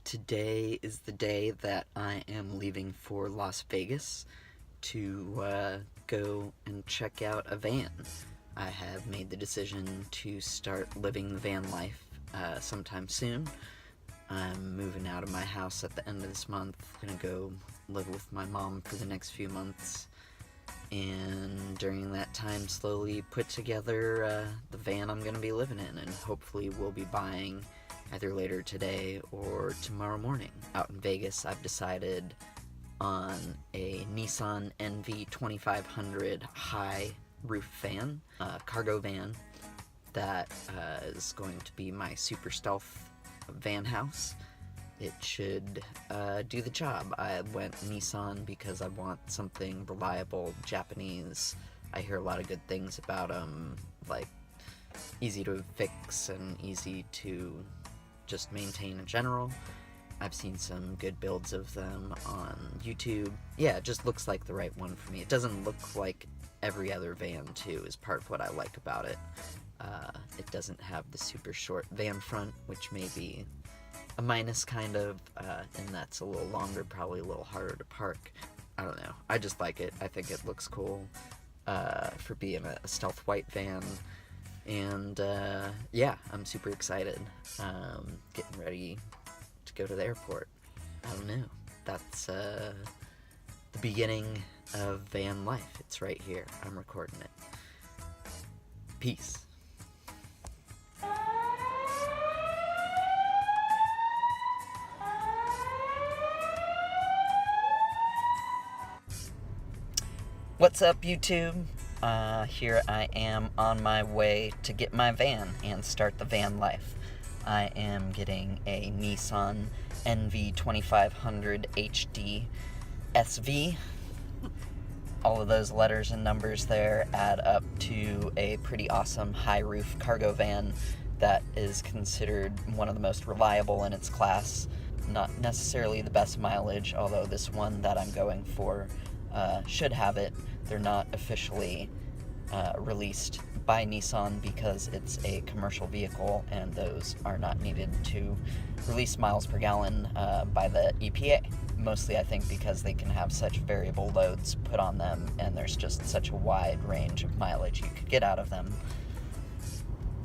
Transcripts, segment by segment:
Today is the day that I am leaving for Las Vegas to go and check out a van. I have made the decision to start living the van life sometime soon. I'm moving out of my house at the end of this month. Gonna go live with my mom for the next few months, and during that time slowly put together the van I'm gonna be living in, and hopefully we'll be buying either later today or tomorrow morning. Out in Vegas, I've decided on a Nissan NV 2500 high roof van, cargo van, that is going to be my super stealth van house. It should do the job. I went Nissan because I want something reliable, Japanese. I hear a lot of good things about them, like easy to fix and easy to just maintain in general. I've seen some good builds of them on YouTube. Yeah, it just looks like the right one for me. It doesn't look like every other van, too, is part of what I like about it. It doesn't have the super short van front, which may be a minus, kind of, and that's a little longer, probably a little harder to park. I don't know. I just like it. I think it looks cool for being a stealth white van. And yeah, I'm super excited. Getting ready to go to the airport. I don't know. That's the beginning of van life. It's right here. I'm recording it. Peace. What's up, YouTube? Here I am on my way to get my van and start the van life. I am getting a Nissan NV 2500 HD SV. All of those letters and numbers there add up to a pretty awesome high roof cargo van that is considered one of the most reliable in its class. Not necessarily the best mileage, although this one that I'm going for should have it. They're not officially released by Nissan because it's a commercial vehicle, and those are not needed to release miles per gallon by the EPA. Mostly, I think, because they can have such variable loads put on them, and there's just such a wide range of mileage you could get out of them.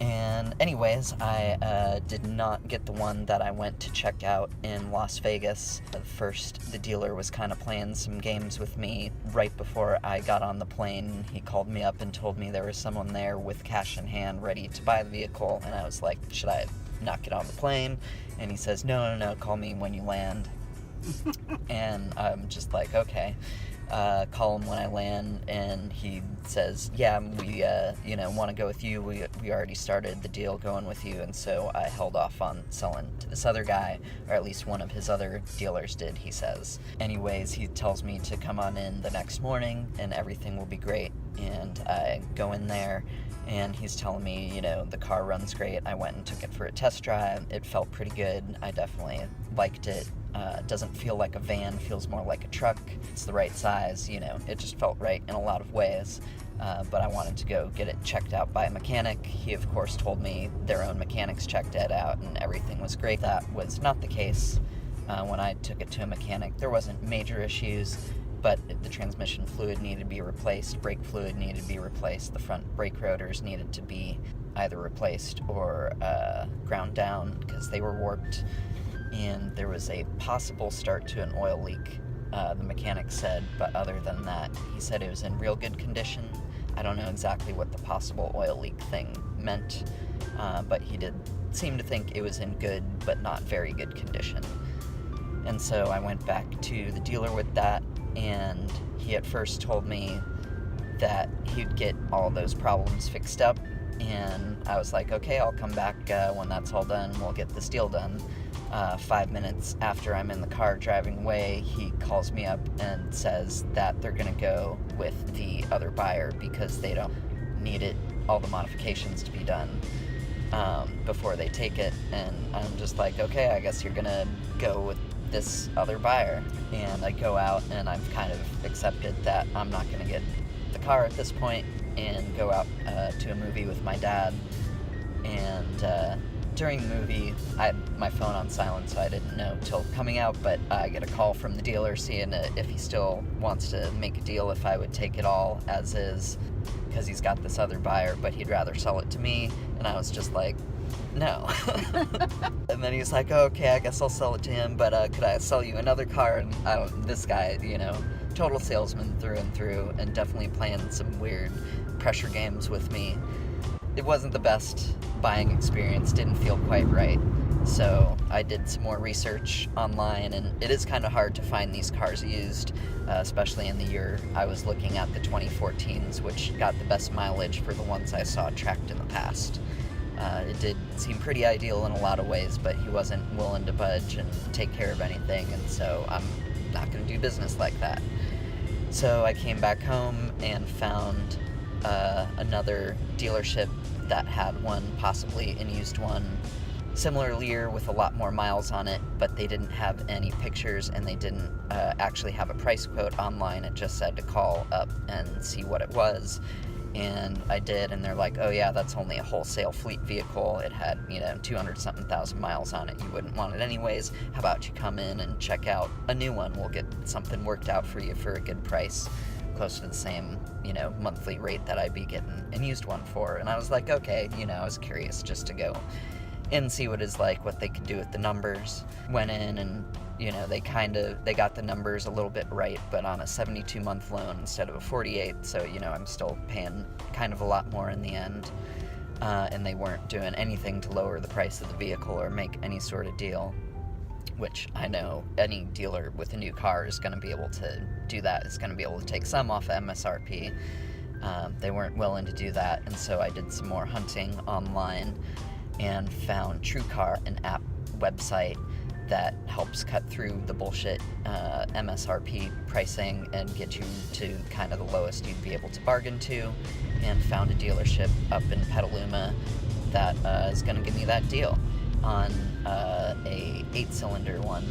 And anyways, I did not get the one that I went to check out in Las Vegas. First, the dealer was kind of playing some games with me right before I got on the plane. He called me up and told me there was someone there with cash in hand ready to buy the vehicle, and I was like, should I not get on the plane? And he says, no, call me when you land. And I'm just like, okay. Call him when I land, and he says, yeah, we want to go with you. We already started the deal going with you, and so I held off on selling to this other guy, or at least one of his other dealers did, he says. Anyways, he tells me to come on in the next morning, and everything will be great, and I go in there, and he's telling me, the car runs great. I went and took it for a test drive. It felt pretty good. I definitely liked it. Doesn't feel like a van, feels more like a truck. It's the right size, it just felt right in a lot of ways. But I wanted to go get it checked out by a mechanic. He, of course, told me their own mechanics checked it out and everything was great. That was not the case. When I took it to a mechanic, there wasn't major issues, but the transmission fluid needed to be replaced, brake fluid needed to be replaced, the front brake rotors needed to be either replaced or ground down because they were warped. And there was a possible start to an oil leak, the mechanic said, but other than that, he said it was in real good condition. I don't know exactly what the possible oil leak thing meant, but he did seem to think it was in good but not very good condition. And so I went back to the dealer with that, and he at first told me that he'd get all those problems fixed up, and I was like, okay, I'll come back when that's all done, we'll get this deal done. 5 minutes after I'm in the car driving away, he calls me up and says that they're going to go with the other buyer because they don't need all the modifications to be done before they take it. And I'm just like, okay, I guess you're going to go with this other buyer. And I go out and I've kind of accepted that I'm not going to get the car at this point and go out to a movie with my dad. And during the movie, I had my phone on silent, so I didn't know till coming out, but I get a call from the dealer seeing if he still wants to make a deal if I would take it all as is, because he's got this other buyer, but he'd rather sell it to me, and I was just like, no. And then he's like, oh, okay, I guess I'll sell it to him, but could I sell you another car? And this guy, total salesman through and through, and definitely playing some weird pressure games with me. It wasn't the best buying experience, didn't feel quite right. So I did some more research online, and it is kind of hard to find these cars used, especially in the year I was looking at the 2014s, which got the best mileage for the ones I saw tracked in the past. It did seem pretty ideal in a lot of ways, but he wasn't willing to budge and take care of anything, and so I'm not going to do business like that. So I came back home and found another dealership that had one, possibly an used one, similar year with a lot more miles on it, but they didn't have any pictures, and they didn't actually have a price quote online. It just said to call up and see what it was. And I did, and they're like, oh yeah, that's only a wholesale fleet vehicle. It had, 200-something thousand miles on it. You wouldn't want it anyways. How about you come in and check out a new one? We'll get something worked out for you for a good price, close to the same, monthly rate that I'd be getting an used one for. And I was like, okay, I was curious just to go and see what it's like, what they could do with the numbers. Went in and, they got the numbers a little bit right, but on a 72-month loan instead of a 48, so, I'm still paying kind of a lot more in the end. And they weren't doing anything to lower the price of the vehicle or make any sort of deal, which I know any dealer with a new car is going to be able to do that, is going to be able to take some off MSRP. They weren't willing to do that, and so I did some more hunting online and found TrueCar, an app website that helps cut through the bullshit MSRP pricing and get you to kind of the lowest you'd be able to bargain to, and found a dealership up in Petaluma that is going to give me that deal on a 8-cylinder one,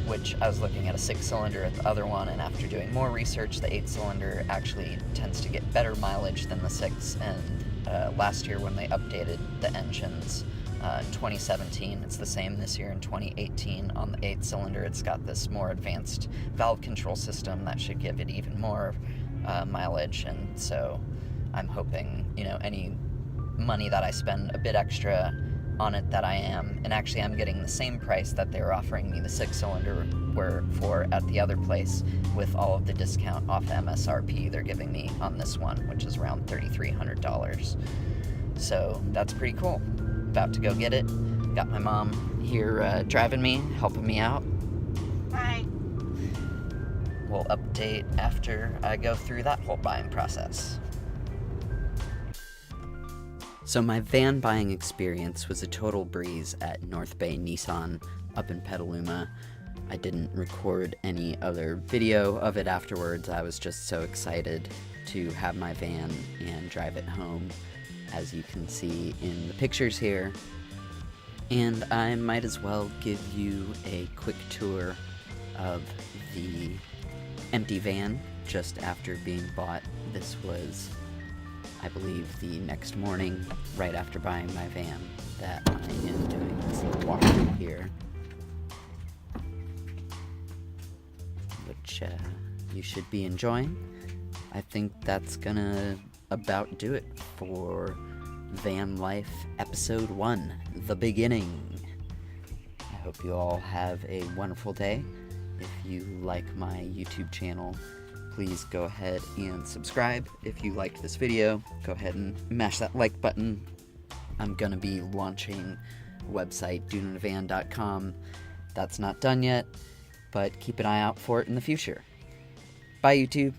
which I was looking at a 6-cylinder at the other one, and after doing more research, the 8-cylinder actually tends to get better mileage than the 6, and last year when they updated the engines, in 2017, it's the same this year in 2018. On the 8-cylinder, it's got this more advanced valve control system that should give it even more mileage, and so I'm hoping, any money that I spend a bit extra on it that I am, and actually I'm getting the same price that they were offering me the 6-cylinder were for at the other place, with all of the discount off MSRP they're giving me on this one, which is around $3,300. So that's pretty cool. About to go get it. Got my mom here driving me, helping me out. Hi. We'll update after I go through that whole buying process. So my van buying experience was a total breeze at North Bay Nissan up in Petaluma. I didn't record any other video of it afterwards. I was just so excited to have my van and drive it home, as you can see in the pictures here. And I might as well give you a quick tour of the empty van just after being bought. This was, I believe, the next morning, right after buying my van, that I am doing this little walkthrough here, which you should be enjoying. I think that's gonna about do it for Van Life Episode 1, The Beginning. I hope you all have a wonderful day. If you like my YouTube channel, please go ahead and subscribe. If you liked this video, go ahead and mash that like button. I'm gonna be launching a website, dudeinavan.com. That's not done yet, but keep an eye out for it in the future. Bye, YouTube.